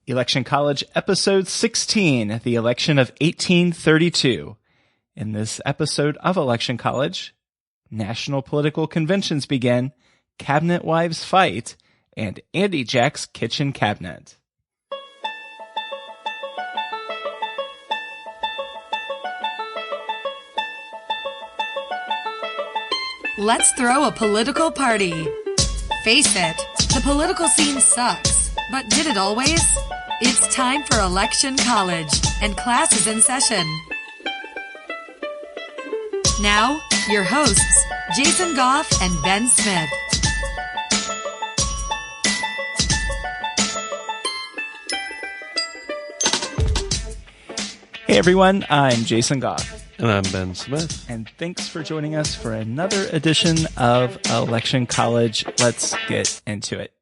Election College, Episode 16, the election of 1832. In this episode of Election College, national political conventions begin, cabinet wives fight, and Andy Jack's kitchen cabinet. Let's throw a political party. Face it, the political scene sucks, but did it always? It's time for Election College, and class is in session. Now, your hosts, Jason Goff and Ben Smith. Hey everyone, I'm Jason Goff. And I'm Ben Smith. And thanks for joining us for another edition of Election College. Let's get into it.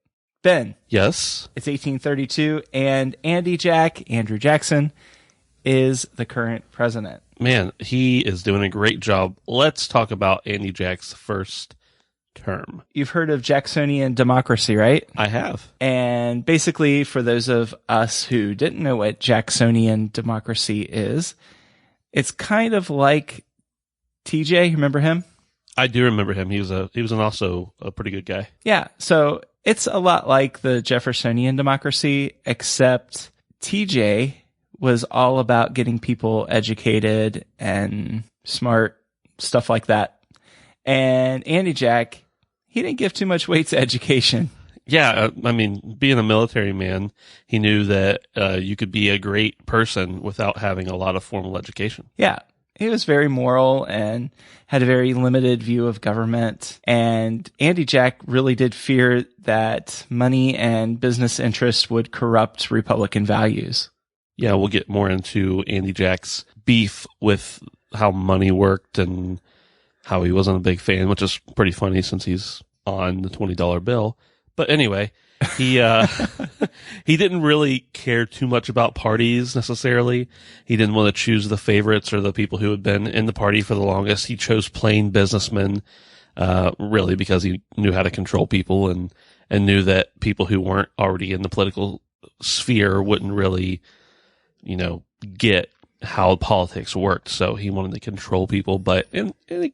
Ben. Yes? It's 1832, and Andrew Jackson, is the current president. Man, he is doing a great job. Let's talk about Andy Jack's first term. You've heard of Jacksonian democracy, right? I have. And basically, for those of us who didn't know what Jacksonian democracy is, it's kind of like TJ. Remember him? I do remember him. He was also a pretty good guy. Yeah. So it's a lot like the Jeffersonian democracy, except TJ was all about getting people educated and smart, stuff like that. And Andy Jack, he didn't give too much weight to education. Yeah, I mean, being a military man, he knew that you could be a great person without having a lot of formal education. Yeah, he was very moral and had a very limited view of government. And Andy Jack really did fear that money and business interests would corrupt Republican values. Yeah, we'll get more into Andy Jack's beef with how money worked and how he wasn't a big fan, which is pretty funny since he's on the $20 bill. But anyway, he didn't really care too much about parties necessarily. He didn't want to choose the favorites or the people who had been in the party for the longest. He chose plain businessmen, really because he knew how to control people and knew that people who weren't already in the political sphere wouldn't really, get how politics worked. So he wanted to control people, but in I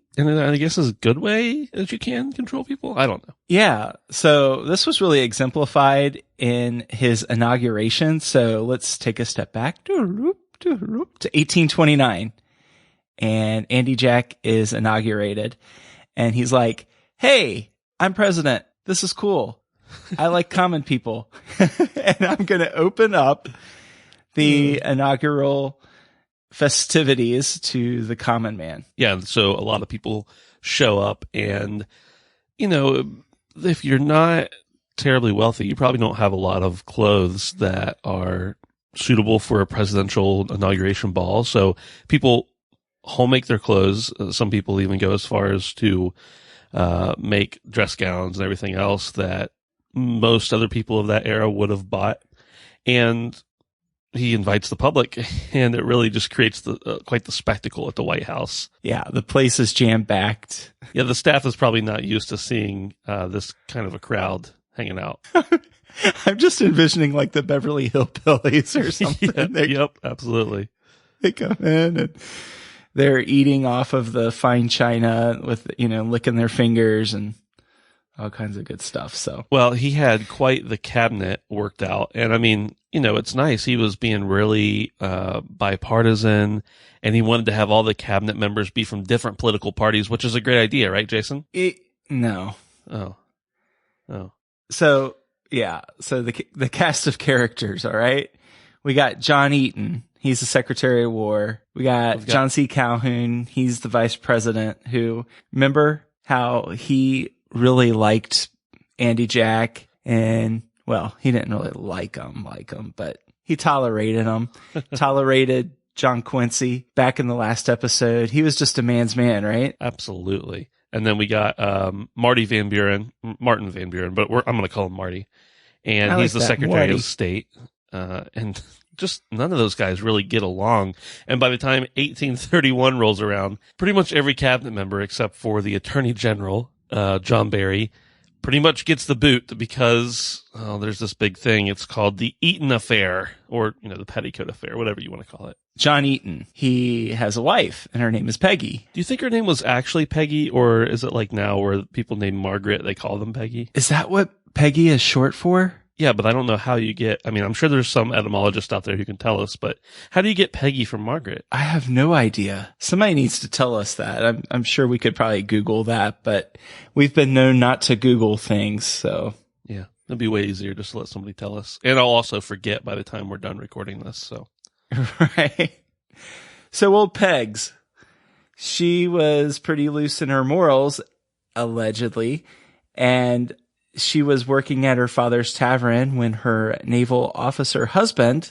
guess as good way as you can control people. I don't know. Yeah. So this was really exemplified in his inauguration. So let's take a step back to 1829, and Andy Jack is inaugurated, and he's like, "Hey, I'm president. This is cool. I like common people, and I'm going to open up the inaugural festivities to the common man." Yeah, so a lot of people show up, and if you're not terribly wealthy, you probably don't have a lot of clothes that are suitable for a presidential inauguration ball. So people homemake their clothes. Some people even go as far as to make dress gowns and everything else that most other people of that era would have bought. And he invites the public, and it really just creates quite the spectacle at the White House. Yeah, the place is jam-packed. Yeah, the staff is probably not used to seeing this kind of a crowd hanging out. I'm just envisioning like the Beverly Hillbillies or something. Yep, absolutely. They come in and they're eating off of the fine china with, licking their fingers and all kinds of good stuff. So, well, he had quite the cabinet worked out. And I mean, it's nice. He was being really bipartisan, and he wanted to have all the cabinet members be from different political parties, which is a great idea, right, Jason? No. Oh. So, yeah. So the cast of characters, all right? We got John Eaton. He's the Secretary of War. We got John C. Calhoun. He's the Vice President who, remember how he really liked Andy Jack, and well, he didn't really like him, but he tolerated him, tolerated John Quincy back in the last episode. He was just a man's man, right? Absolutely. And then we got Martin Van Buren, but I'm going to call him Marty. And he's the Secretary of State. And just none of those guys really get along. And by the time 1831 rolls around, pretty much every cabinet member except for the Attorney General, John Barry, pretty much gets the boot because there's this big thing. It's called the Eaton affair, or the Petticoat affair, whatever you want to call it. John Eaton, he has a wife, and her name is Peggy. Do you think her name was actually Peggy, or is it like now where people named Margaret, they call them Peggy? Is that what Peggy is short for? Yeah, but I don't know how you get, I'm sure there's some etymologist out there who can tell us, but how do you get Peggy from Margaret? I have no idea. Somebody needs to tell us that. I'm sure we could probably Google that, but we've been known not to Google things, so. Yeah, it'd be way easier just to let somebody tell us. And I'll also forget by the time we're done recording this, so. Right. So old Pegs, she was pretty loose in her morals, allegedly, and she was working at her father's tavern when her naval officer husband,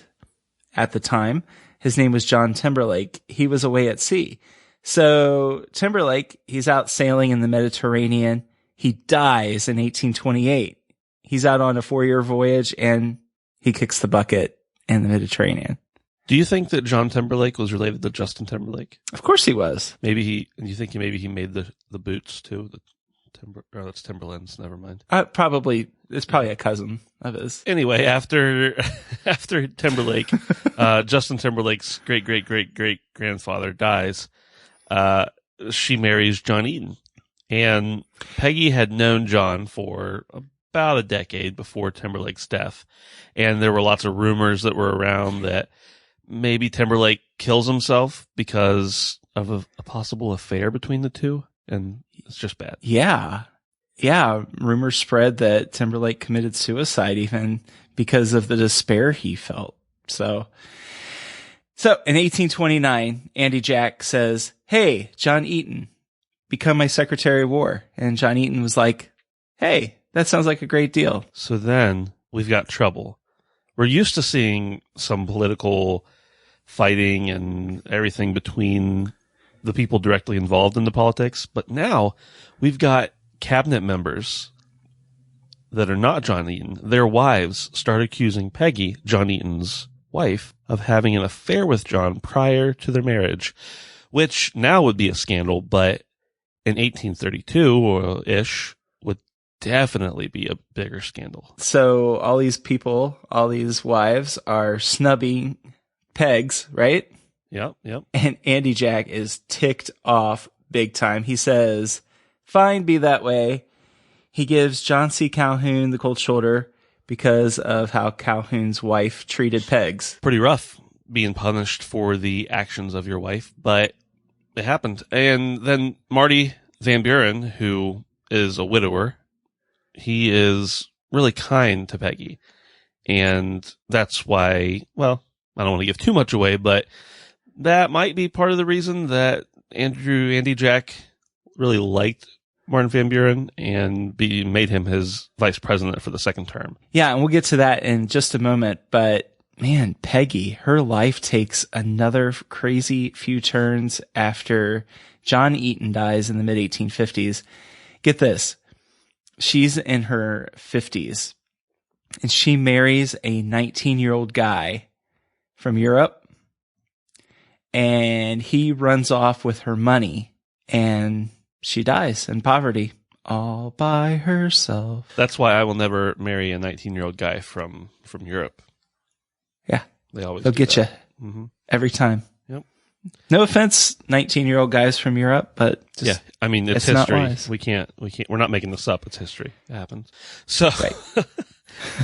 at the time, his name was John Timberlake, he was away at sea. So Timberlake, he's out sailing in the Mediterranean. He dies in 1828. He's out on a 4-year voyage and he kicks the bucket in the Mediterranean. Do you think that John Timberlake was related to Justin Timberlake? Of course he was. Do you think maybe he made the boots too? That's Timberlands. Never mind. It's probably a cousin of his. Anyway, after Timberlake, Justin Timberlake's great grandfather dies. She marries John Eaton, and Peggy had known John for about a decade before Timberlake's death, and there were lots of rumors that were around that maybe Timberlake kills himself because of a possible affair between the two. And it's just bad. Yeah. Rumors spread that Timberlake committed suicide even because of the despair he felt. So in 1829, Andy Jack says, "Hey, John Eaton, become my Secretary of War." And John Eaton was like, "Hey, that sounds like a great deal." So then we've got trouble. We're used to seeing some political fighting and everything between the people directly involved in the politics, but now we've got cabinet members that are not John Eaton. Their wives start accusing Peggy, John Eaton's wife, of having an affair with John prior to their marriage, which now would be a scandal, but in 1832-ish would definitely be a bigger scandal. So all these people, all these wives are snubbing Pegs, right? Yep. And Andy Jack is ticked off big time. He says, "Fine, be that way." He gives John C. Calhoun the cold shoulder because of how Calhoun's wife treated Pegs. Pretty rough being punished for the actions of your wife, but it happened. And then Marty Van Buren, who is a widower, he is really kind to Peggy. And that's why, well, I don't want to give too much away, but that might be part of the reason that Andy Jack really liked Martin Van Buren and made him his vice president for the second term. Yeah, and we'll get to that in just a moment. But man, Peggy, her life takes another crazy few turns after John Eaton dies in the mid-1850s. Get this. She's in her 50s, and she marries a 19-year-old guy from Europe. And he runs off with her money, and she dies in poverty all by herself. That's why I will never marry a 19-year-old guy from Europe. Yeah. They'll get you every time. Yep. No offense, 19-year-old guys from Europe, but yeah, I mean, it's history. We're not making this up. It's history. It happens. So right.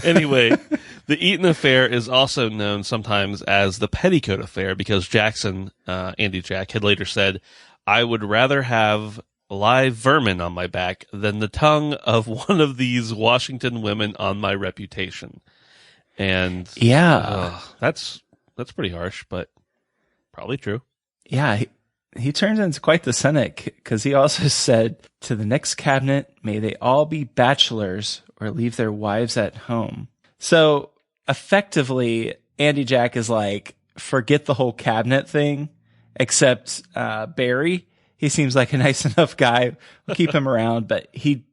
Anyway, the Eaton affair is also known sometimes as the Petticoat affair because Jackson, Andy Jack, had later said, "I would rather have live vermin on my back than the tongue of one of these Washington women on my reputation." And yeah, that's pretty harsh, but probably true. Yeah, he turns into quite the cynic because he also said, "To the next cabinet, may they all be bachelors or leave their wives at home." So effectively, Andy Jack is like, forget the whole cabinet thing, except Barry. He seems like a nice enough guy. We'll keep him around, but he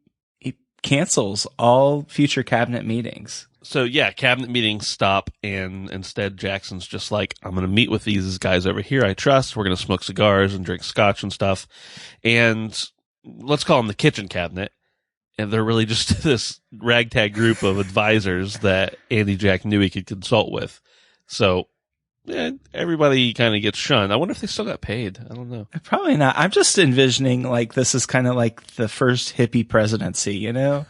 cancels all future cabinet meetings. So yeah, cabinet meetings stop, and instead Jackson's just like, "I'm going to meet with these guys over here I trust. We're going to smoke cigars and drink scotch and stuff." And let's call them the kitchen cabinet. And they're really just this ragtag group of advisors that Andy Jack knew he could consult with. So everybody kind of gets shunned. I wonder if they still got paid. I don't know. Probably not. I'm just envisioning like this is kind of like the first hippie presidency, you know?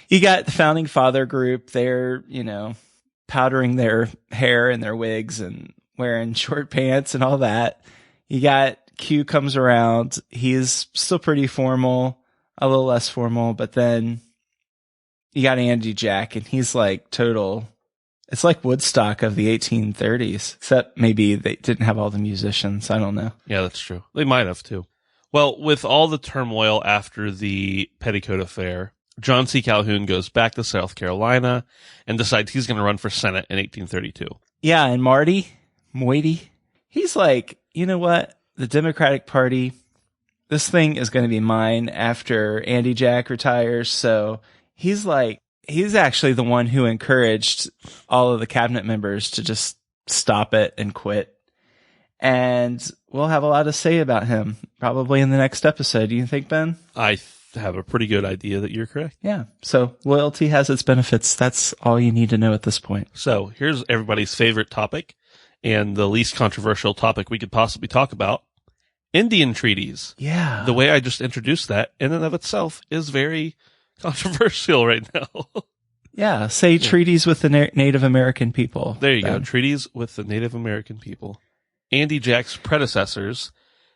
You got the founding father group. They're, you know, powdering their hair and their wigs and wearing short pants and all that. You got Q comes around. He's still pretty formal, a little less formal, but then you got Andy Jack and he's like total. It's like Woodstock of the 1830s, except maybe they didn't have all the musicians. I don't know. Yeah, that's true. They might have too. Well, with all the turmoil after the Petticoat affair, John C. Calhoun goes back to South Carolina and decides he's going to run for Senate in 1832. Yeah, and Moiety, he's like, you know what? The Democratic Party, this thing is going to be mine after Andy Jack retires. So he's like, he's actually the one who encouraged all of the cabinet members to just stop it and quit. And we'll have a lot to say about him probably in the next episode. Do you think, Ben? I have a pretty good idea that you're correct. Yeah. So loyalty has its benefits. That's all you need to know at this point. So here's everybody's favorite topic and the least controversial topic we could possibly talk about. Indian treaties. Yeah. The way I just introduced that in and of itself is very controversial right now. Yeah. Say treaties with the Native American people. There you go. Treaties with the Native American people. Andy Jack's predecessors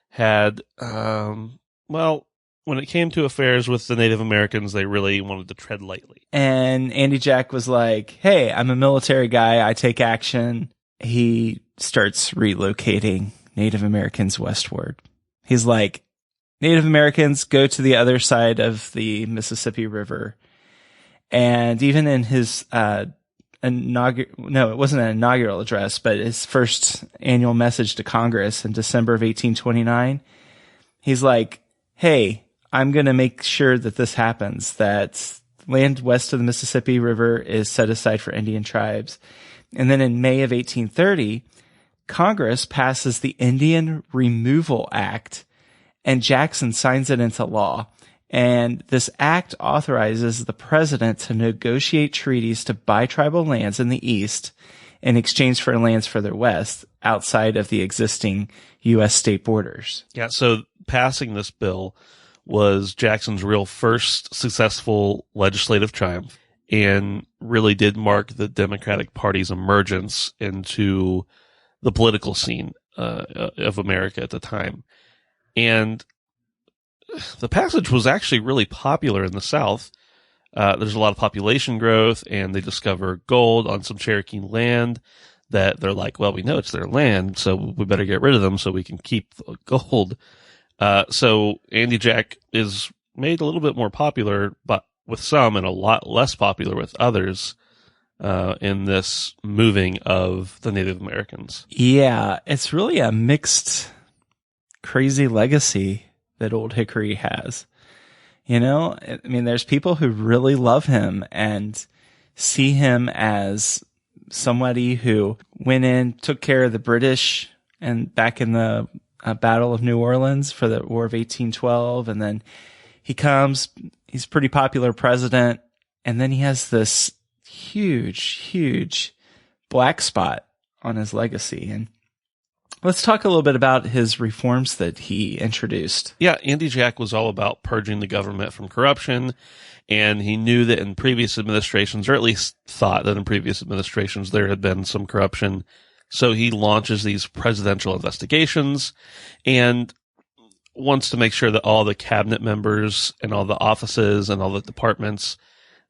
had, well, when it came to affairs with the Native Americans, they really wanted to tread lightly. And Andy Jack was like, hey, I'm a military guy. I take action. He starts relocating Native Americans westward. He's like, Native Americans go to the other side of the Mississippi River. And even in his, it wasn't an inaugural address, but his first annual message to Congress in December of 1829, he's like, hey, I'm going to make sure that this happens, that land west of the Mississippi River is set aside for Indian tribes. And then in May of 1830, Congress passes the Indian Removal Act, and Jackson signs it into law. And this act authorizes the president to negotiate treaties to buy tribal lands in the East in exchange for lands further west outside of the existing U.S. state borders. Yeah, so passing this bill was Jackson's real first successful legislative triumph and really did mark the Democratic Party's emergence into the political scene of America at the time. And the passage was actually really popular in the South. There's a lot of population growth, and they discover gold on some Cherokee land that they're like, well, we know it's their land, so we better get rid of them so we can keep the gold. So Andy Jack is made a little bit more popular, but with some, and a lot less popular with others, in this moving of the Native Americans. Yeah, it's really a mixed, crazy legacy that Old Hickory has. You know, I mean, there's people who really love him and see him as somebody who went in, took care of the British and back in the Battle of New Orleans for the War of 1812. And then he comes, he's a pretty popular president. And then he has this huge black spot on his legacy. And let's talk a little bit about his reforms that he introduced. Yeah, Andy Jack was all about purging the government from corruption, and he knew that in previous administrations, or at least thought that in previous administrations, there had been some corruption. So he launches these presidential investigations and wants to make sure that all the cabinet members and all the offices and all the departments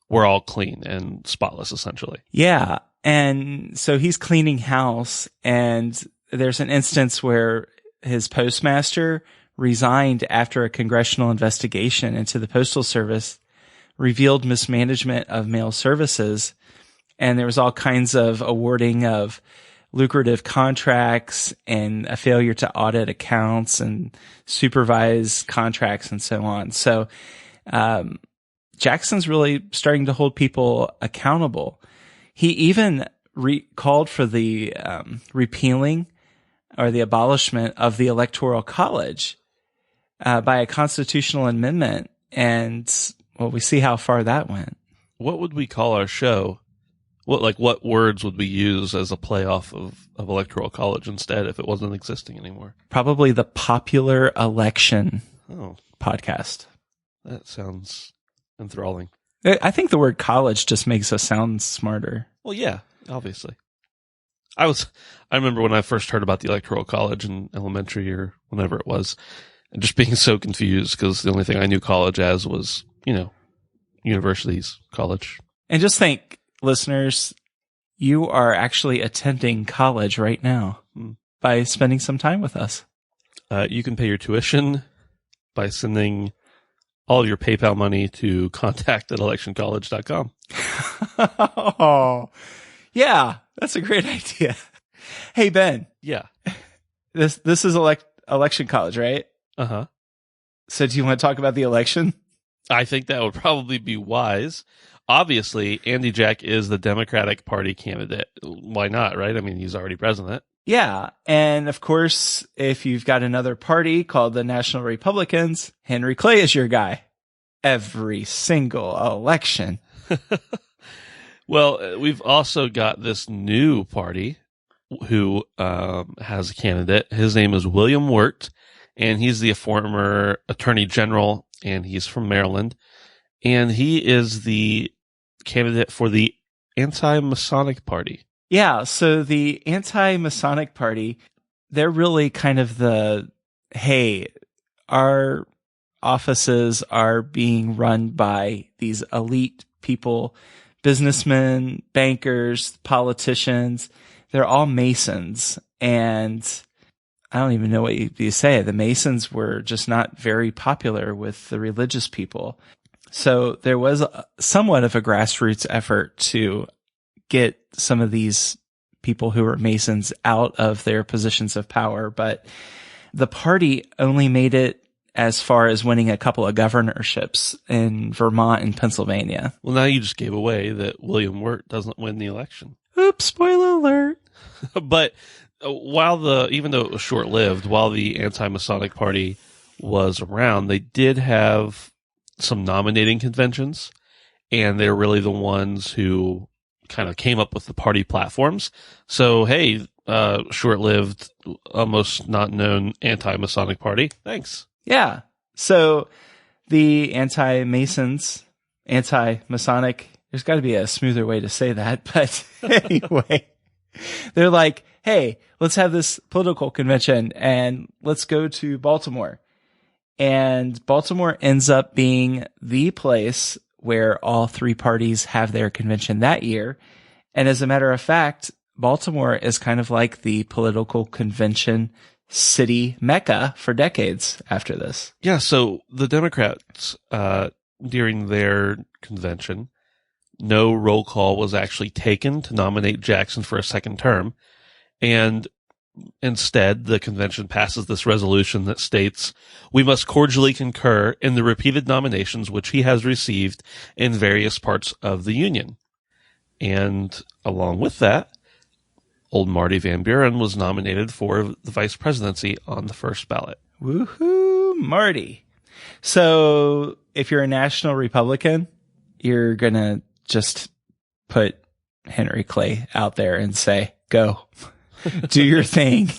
were all clean and spotless, essentially. Yeah, and so he's cleaning house, and there's an instance where his postmaster resigned after a congressional investigation into the Postal Service revealed mismanagement of mail services. And there was all kinds of awarding of lucrative contracts and a failure to audit accounts and supervise contracts and so on. So, Jackson's really starting to hold people accountable. He even called for the repealing or the abolishment of the Electoral College by a constitutional amendment. And Well, we see how far that went. What would we call our show? What words would we use as a playoff of Electoral College instead if it wasn't existing anymore? Probably the Popular Election podcast. That sounds enthralling. I think the word college just makes us sound smarter. Well, yeah, obviously. I remember when I first heard about the Electoral College in elementary or whenever it was, and just being so confused because the only thing I knew college as was, universities, college. And just think, listeners, you are actually attending college right now by spending some time with us. You can pay your tuition by sending all of your PayPal money to contact@electioncollege.com. Oh, yeah, that's a great idea. Hey, Ben. Yeah. This is election college, right? Uh-huh. So do you want to talk about the election? I think that would probably be wise. Obviously, Andy Jack is the Democratic Party candidate. Why not, right? I mean, he's already president. Yeah. And of course, if you've got another party called the National Republicans, Henry Clay is your guy. Every single election. Well, we've also got this new party who has a candidate. His name is William Wirt, and he's the former Attorney General, and he's from Maryland. And he is the candidate for the Anti-Masonic Party. Yeah, so the Anti-Masonic Party, they're really kind of hey, our offices are being run by these elite people, businessmen, bankers, politicians. They're all Masons. And I don't even know what you say. The Masons were just not very popular with the religious people. So there was somewhat of a grassroots effort to get some of these people who were Masons out of their positions of power. But the party only made it as far as winning a couple of governorships in Vermont and Pennsylvania. Well, now you just gave away that William Wirt doesn't win the election. Oops, spoiler alert. But even though it was short-lived, while the Anti-Masonic Party was around, they did have some nominating conventions, and they're really the ones who kind of came up with the party platforms. So, hey, short-lived, almost not known Anti-Masonic Party. Thanks. Yeah. So the anti-Masonic, there's got to be a smoother way to say that. But anyway, they're like, hey, let's have this political convention and let's go to Baltimore. And Baltimore ends up being the place where all three parties have their convention that year. And as a matter of fact, Baltimore is kind of like the political convention city mecca for decades after this. Yeah, so the Democrats, during their convention, no roll call was actually taken to nominate Jackson for a second term. And instead, the convention passes this resolution that states, we must cordially concur in the repeated nominations which he has received in various parts of the Union. And along with that, old Marty Van Buren was nominated for the vice presidency on the first ballot. Woohoo, Marty. So if you're a national Republican, you're going to just put Henry Clay out there and say, go, do your thing.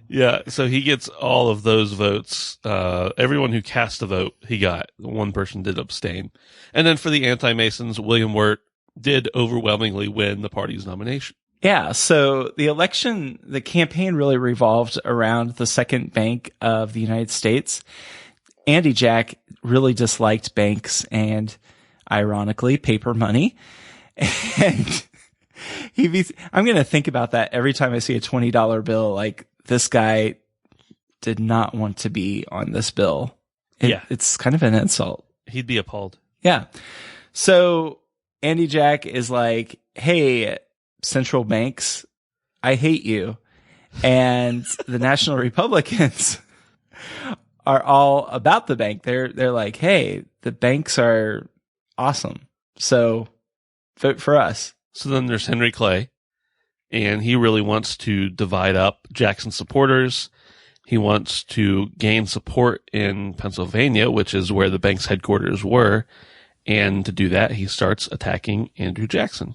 Yeah, so he gets all of those votes. Everyone who cast a vote, he got. One person did abstain. And then for the anti-Masons, William Wirt did overwhelmingly win the party's nomination. Yeah, so the campaign really revolved around the second bank of the United States. Andy Jack really disliked banks and, ironically, paper money. And I'm going to think about that every time I see a $20 bill. Like, this guy did not want to be on this bill. It's kind of an insult. He'd be appalled. Yeah. So Andy Jack is like, hey, central banks, I hate you. And the National Republicans are all about the bank. They're like, hey, the banks are awesome, so vote for us. So then there's Henry Clay, and he really wants to divide up Jackson's supporters He wants to gain support in Pennsylvania, which is where the bank's headquarters were. And to do that, he starts attacking Andrew Jackson.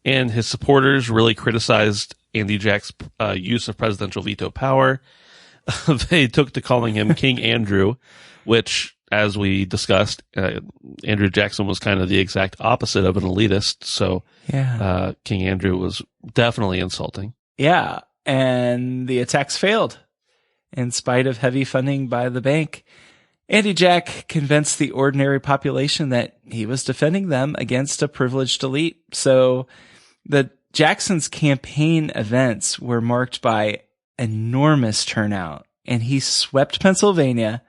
And his supporters really criticized Andy Jack's use of presidential veto power. They took to calling him King Andrew, which, as we discussed, Andrew Jackson was kind of the exact opposite of an elitist. So King Andrew was definitely insulting. Yeah. And the attacks failed in spite of heavy funding by the bank. Andy Jack convinced the ordinary population that he was defending them against a privileged elite. So the Jackson's campaign events were marked by enormous turnout, and he swept Pennsylvania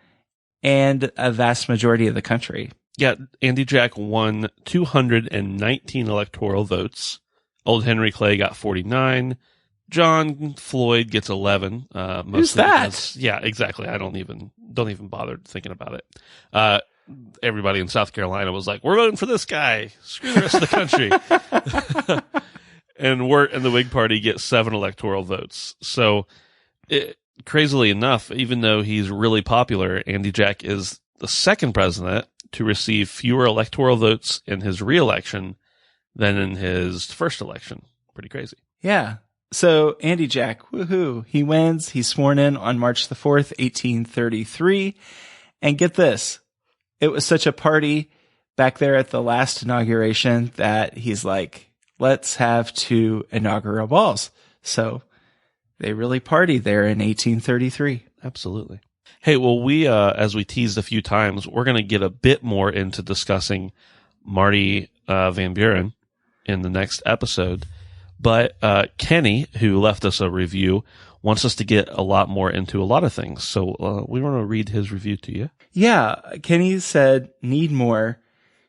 and a vast majority of the country. Yeah, Andy Jack won 219 electoral votes. Old Henry Clay got 49. John Floyd gets 11. Who's that? Because, yeah, exactly. I don't even bother thinking about it. Everybody in South Carolina was like, "We're voting for this guy. Screw the rest of the country." And the Whig Party gets 7 electoral votes. So, crazily enough, even though he's really popular, Andy Jack is the second president to receive fewer electoral votes in his reelection than in his first election. Pretty crazy. Yeah. So Andy Jack, woohoo, he wins. He's sworn in on March the 4th, 1833. And get this, it was such a party back there at the last inauguration that he's like, let's have 2 inaugural balls. So they really partied there in 1833. Absolutely. Hey, well, we, as we teased a few times, we're going to get a bit more into discussing Marty Van Buren in the next episode. But Kenny, who left us a review, wants us to get a lot more into a lot of things. So we want to read his review to you. Yeah. Kenny said, need more.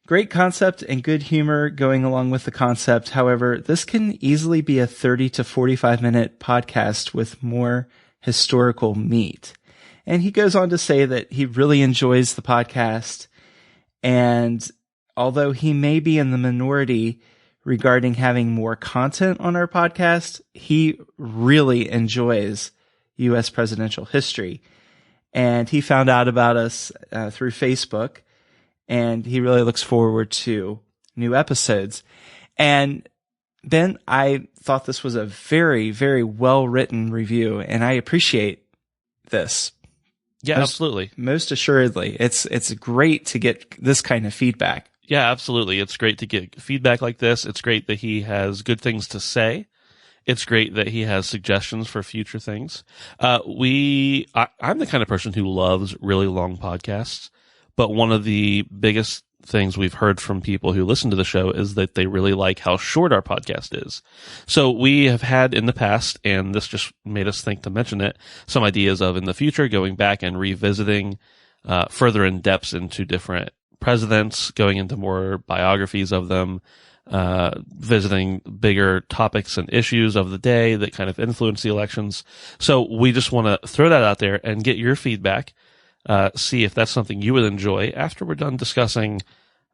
Great concept and good humor going along with the concept. However, this can easily be a 30 to 45 minute podcast with more historical meat. And he goes on to say that he really enjoys the podcast. And although he may be in the minority regarding having more content on our podcast, he really enjoys U.S. presidential history. And he found out about us through Facebook, and he really looks forward to new episodes. And Ben, I thought this was a very, very well-written review, and I appreciate this. Yeah, absolutely. Most assuredly. It's great to get this kind of feedback. Yeah, absolutely. It's great to get feedback like this. It's great that he has good things to say. It's great that he has suggestions for future things. I'm the kind of person who loves really long podcasts, but one of the biggest things we've heard from people who listen to the show is that they really like how short our podcast is. So we have had in the past, and this just made us think to mention it, some ideas of in the future going back and revisiting further in depths into different presidents, going into more biographies of them, visiting bigger topics and issues of the day that kind of influence the elections. So we just want to throw that out there and get your feedback, see if that's something you would enjoy after we're done discussing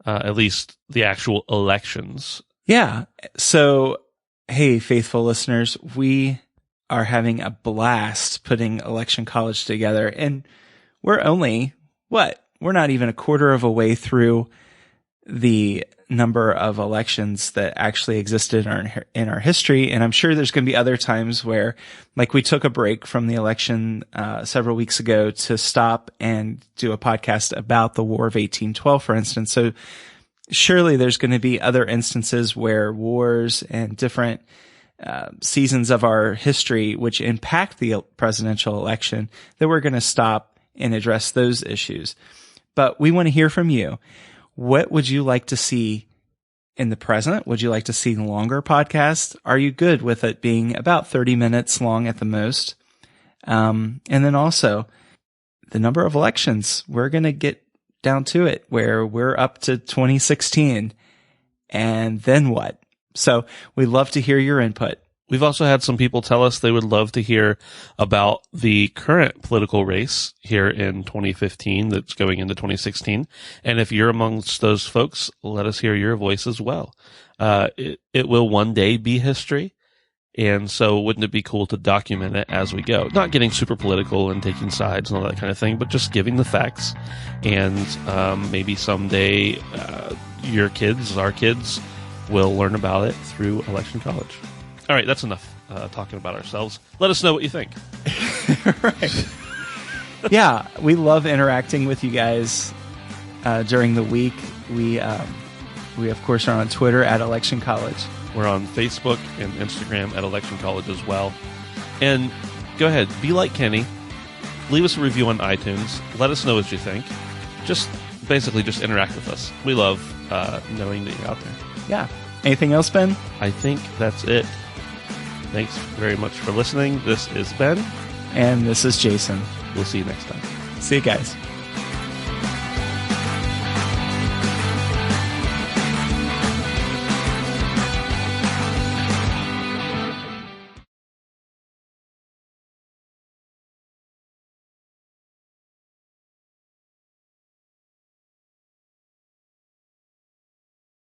at least the actual elections. Yeah. So, hey, faithful listeners, we are having a blast putting Election College together, and we're only, we're not even a quarter of a way through the number of elections that actually existed in our history. And I'm sure there's going to be other times where, like, we took a break from the election several weeks ago to stop and do a podcast about the War of 1812, for instance. So surely there's going to be other instances where wars and different seasons of our history which impact the presidential election that we're going to stop and address those issues. But we want to hear from you. What would you like to see in the present? Would you like to see longer podcasts? Are you good with it being about 30 minutes long at the most? And then also the number of elections. We're going to get down to it where we're up to 2016. And then what? So we'd love to hear your input. We've also had some people tell us they would love to hear about the current political race here in 2015 that's going into 2016. And if you're amongst those folks, let us hear your voice as well. It will one day be history. And so wouldn't it be cool to document it as we go? Not getting super political and taking sides and all that kind of thing, but just giving the facts. And maybe someday your kids, our kids, will learn about it through Election College. All right, that's enough talking about ourselves. Let us know what you think. Right. Yeah, we love interacting with you guys during the week. We of course are on Twitter at Election College. We're on Facebook and Instagram at Election College as well. And go ahead, be like Kenny. Leave us a review on iTunes. Let us know what you think. Just basically just interact with us. We love knowing that you're out there. Yeah. Anything else, Ben? I think that's it. Thanks very much for listening. This is Ben. And this is Jason. We'll see you next time. See you guys.